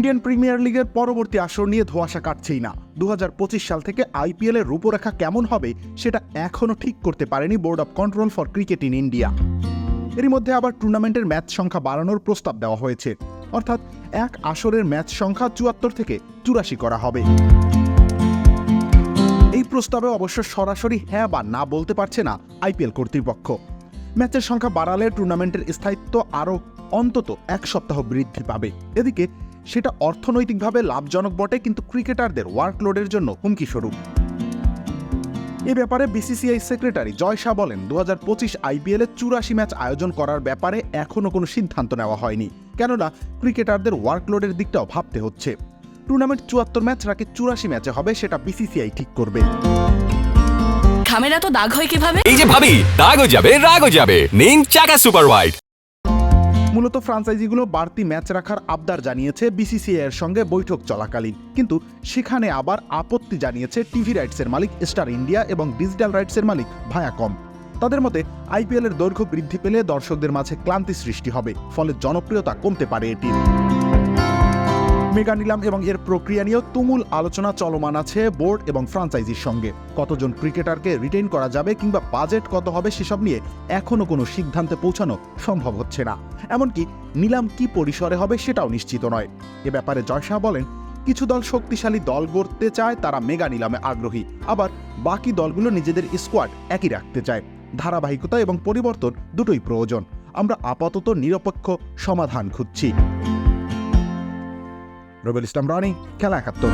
Indian premier লিগের পরবর্তী আসর নিয়ে ধোঁয়াশা কাটছেই না। 2025 সাল থেকে আইপিএল এর রূপরেখা কেমন হবে সেটা এখনও ঠিক করতে পারেনি board of control for cricket in India. এরই মধ্যে আবার টুর্নামেন্টের ম্যাচ সংখ্যা বাড়ানোর প্রস্তাব দেওয়া হয়েছে, অর্থাৎ এক আসরের ম্যাচ সংখ্যা 74 থেকে 84 করা হবে। এই প্রস্তাবে অবশ্য সরাসরি হ্যাঁ বা না বলতে পারছে না আইপিএল কর্তৃপক্ষ। ম্যাচের সংখ্যা বাড়ালে টুর্নামেন্টের স্থায়িত্ব আরও অন্তত এক সপ্তাহ বৃদ্ধি পাবে। এদিকে সেটা অর্থনৈতিকভাবে লাভজনক বটে, কিন্তু ক্রিকেটারদের ওয়ার্কলোডের জন্য হুমকি স্বরূপ। এ ব্যাপারে বিসিসিআই সেক্রেটারি জয় শাহ বলেন, 2025 আইপিএলে 84 ম্যাচ আয়োজন করার ব্যাপারে এখনও কোনো সিদ্ধান্ত নেওয়া হয়নি, কেননা ক্রিকেটারদের ওয়ার্কলোডের দিকটাও ভাবতে হচ্ছে। টুর্নামেন্ট 74 ম্যাচ নাকি 84 ম্যাচে হবে সেটা বিসিসিআই ঠিক করবে। খামের এত দাগ হয় কিভাবে? এই যে ভাবি, দাগও যাবে রাগও যাবে, নিন চাকা সুপার হোয়াইট। মূলত ফ্রাঞ্চাইজিগুলো বাড়তি ম্যাচ রাখার আবদার জানিয়েছে বিসিসিআই এর সঙ্গে বৈঠক চলাকালীন, কিন্তু সেখানে আবার আপত্তি জানিয়েছে টিভি রাইটসের মালিক স্টার ইন্ডিয়া এবং ডিজিটাল রাইটসের মালিক ভায়াকম। তাদের মতে আইপিএল এর দৈর্ঘ্য বৃদ্ধি পেলে দর্শকদের মাঝে ক্লান্তি সৃষ্টি হবে, ফলে জনপ্রিয়তা কমতে পারে এটির। মেগা নিলাম এবং এর প্রক্রিয়া নিয়েও তুমুল আলোচনা চলমান আছে বোর্ড এবং ফ্রাঞ্চাইজির সঙ্গে। কতজন ক্রিকেটারকে রিটেইন করা যাবে কিংবা বাজেট কত হবে সেসব নিয়ে এখনও কোনো সিদ্ধান্তে পৌঁছানো সম্ভব হচ্ছে না। এমনকি নিলাম কি পরিসরে হবে সেটাও নিশ্চিত নয়। এ ব্যাপারে জয় শাহ বলেন, কিছু দল শক্তিশালী দল গড়তে চায়, তারা মেগা নিলামে আগ্রহী, আবার বাকি দলগুলো নিজেদের স্কোয়াড একই রাখতে চায়। ধারাবাহিকতা এবং পরিবর্তন দুটোই প্রয়োজন। আমরা আপাতত নিরপেক্ষ সমাধান খুঁজছি। রবিউল ইসলাম রনি, খেলা 71।